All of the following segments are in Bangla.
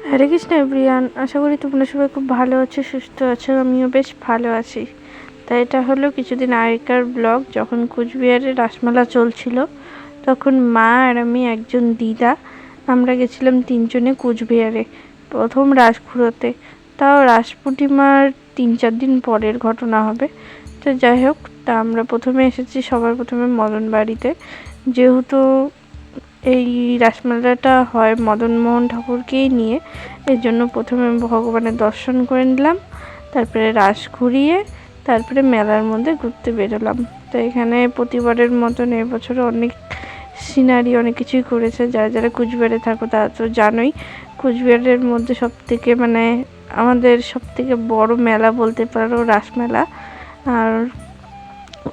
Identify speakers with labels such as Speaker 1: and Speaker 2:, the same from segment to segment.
Speaker 1: হরে কৃষ্ণ এভরিওয়ান, আশা করি তোমরা সবাই খুব ভালো আছো, সুস্থ আছো। আমিও বেশ ভালো আছি। তাই এটা হলো কিছুদিন আগেকার ব্লগ, যখন কুচবিহারে রাসমেলা চলছিল। তখন মা আর আমি একজন দিদা আমরা গেছিলাম তিনজনে কুচবিহারে, প্রথম রাসঘুরোতে। তাও রাস পূর্ণিমার 3-4 দিন পরের ঘটনা হবে। তো যাই হোক, তা আমরা প্রথমে এসেছি সবার প্রথমে মদন বাড়িতে, যেহেতু এই রাসমেলাটা হয় মদনমোহন ঠাকুরকেই নিয়ে। এর জন্য প্রথমে ভগবানের দর্শন করে নিলাম, তারপরে রাস ঘুরিয়ে তারপরে মেলার মধ্যে ঘুরতে বেরোলাম। তো এখানে প্রতিবারের মতন এবছরও অনেক সিনারি, অনেক কিছুই করেছে। যারা যারা কুচবিহারে থাকো তারা তো জানোই, কুচবিহারের মধ্যে সবথেকে আমাদের সবথেকে বড় মেলা বলতে পারো রাসমেলা। আর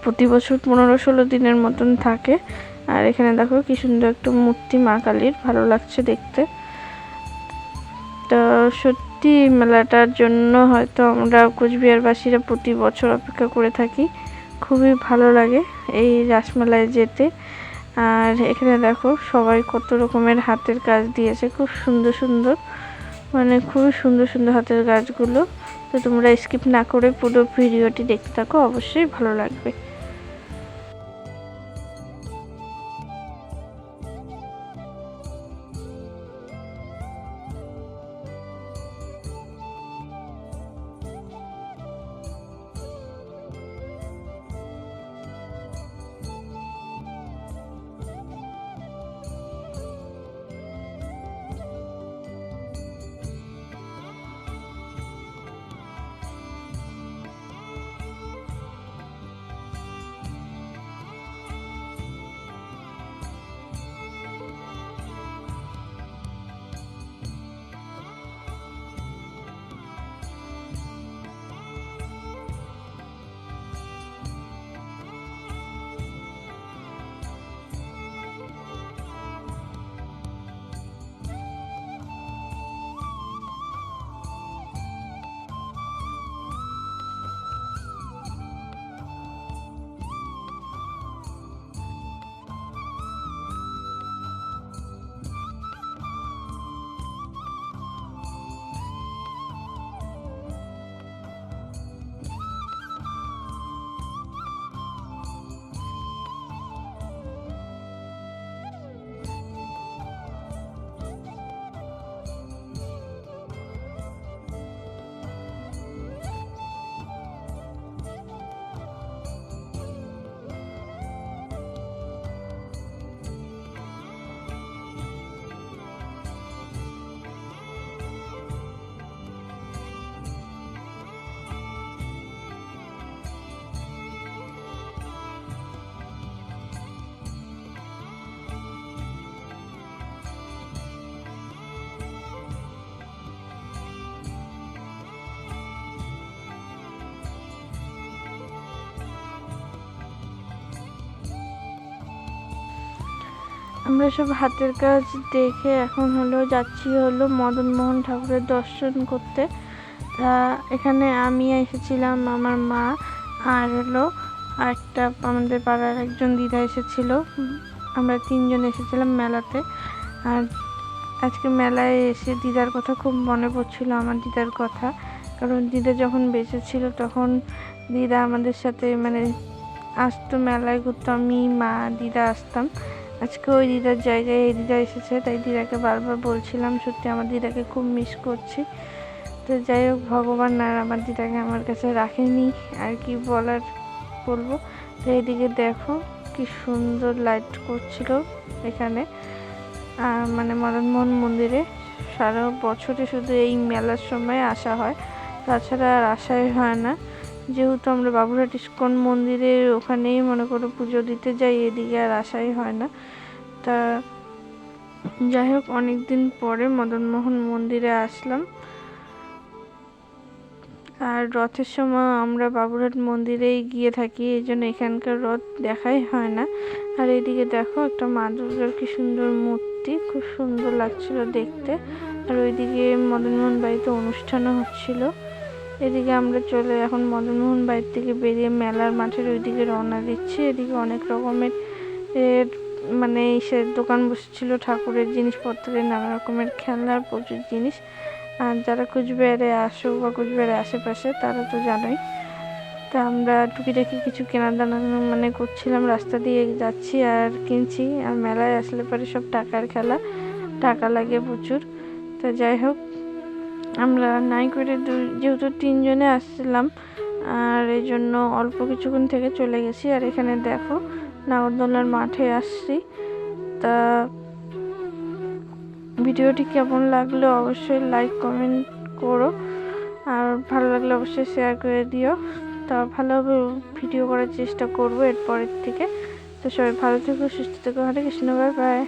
Speaker 1: প্রতি বছর 15-16 দিনের মতন থাকে। আর এখানে দেখো কি সুন্দর একটা মূর্তি মা কালীর, ভালো লাগছে দেখতে। তো সত্যি মেলাটার জন্য হয়তো আমরা কুচবিহারবাসীরা প্রতি বছর অপেক্ষা করে থাকি। খুবই ভালো লাগে এই রাসমেলায় যেতে। আর এখানে দেখো সবাই কত রকমের হাতের কাজ দিয়েছে, খুব সুন্দর সুন্দর, খুবই সুন্দর সুন্দর হাতের কাজগুলো। তো তোমরা স্কিপ না করে পুরো ভিডিওটি দেখতে থাকো, অবশ্যই ভালো লাগবে। আমরা সব হাতের কাজ দেখে এখন যাচ্ছি মদনমোহন ঠাকুরের দর্শন করতে। তা এখানে আমি এসেছিলাম, আমার মা, আর একটা আমাদের পাড়ার একজন দিদা এসেছিল। আমরা 3জন এসেছিলাম মেলাতে। আর আজকে মেলায় এসে দিদার কথা খুব মনে পড়ছিল, আমার দিদার কথা। কারণ দিদা যখন বেঁচে ছিল তখন দিদা আমাদের সাথে আসতো মেলায় ঘুরতো, আমি, মা, দিদা আসতাম। আজকে ওই দিদার জায়গায় এই দিদা এসেছে, তাই দিদাকে বারবার বলছিলাম সত্যি আমার দিদাকে খুব মিস করছি। তো যাই হোক, ভগবান আর আমার দিদাকে আমার কাছে রাখেনি, আর কি বলবো। তো এইদিকে দেখো কি সুন্দর লাইট করছিল এখানে, মদনমোহন মন্দিরে। সারা বছরে শুধু এই মেলার সময় আসা হয়, তাছাড়া আর আসাই হয় না। যেহেতু আমরা বাবুরহাট ইস্কন মন্দিরের ওখানেই পুজো দিতে যাই, এদিকে আর আসাই হয় না। তা যাই হোক, অনেকদিন পরে মদনমোহন মন্দিরে আসলাম। আর রথের সময় আমরা বাবুরহাট মন্দিরেই গিয়ে থাকি, এই জন্য এখানকার রথ দেখাই হয় না। আর এইদিকে দেখো একটা মা দুর্গার কি সুন্দর মূর্তি, খুব সুন্দর লাগছিল দেখতে। আর ওইদিকে মদনমোহন বাড়িতে অনুষ্ঠানও হচ্ছিল। এদিকে আমরা এখন মদনমোহন বাড়ির থেকে বেরিয়ে মেলার মাঠের ওইদিকে রওনা দিচ্ছি। এদিকে অনেক রকমের মানে সে দোকান বসেছিল ঠাকুরের জিনিসপত্রের, নানা রকমের খেলনার প্রচুর জিনিস। আর যারা কুচবিহারে আসো বা কুচবিহারের আশেপাশে তারা তো জানোই। তা আমরা টুকিটাকি কিছু কেনাদানা মানে করছিলাম, রাস্তা দিয়ে যাচ্ছি আর কিনছি। আর মেলায় আসলে পরে সব টাকার খেলা, টাকা লাগে প্রচুর। তো যাই হোক, আমরা নাই করে যেহেতু 3 জনে আসছিলাম আর এই জন্য অল্প কিছুক্ষণ থেকে চলে গেছি। আর এখানে দেখো নাগরদোলার মাঠে আসছি। তা ভিডিওটি কেমন লাগলো অবশ্যই লাইক কমেন্ট করো, আর ভালো লাগলে অবশ্যই শেয়ার করে দিও। তা ভালোভাবে ভিডিও করার চেষ্টা করবো এরপরের থেকে। তো সবাই ভালো থেকো, সুস্থ থেকো, হরে কৃষ্ণ, বাই বাই।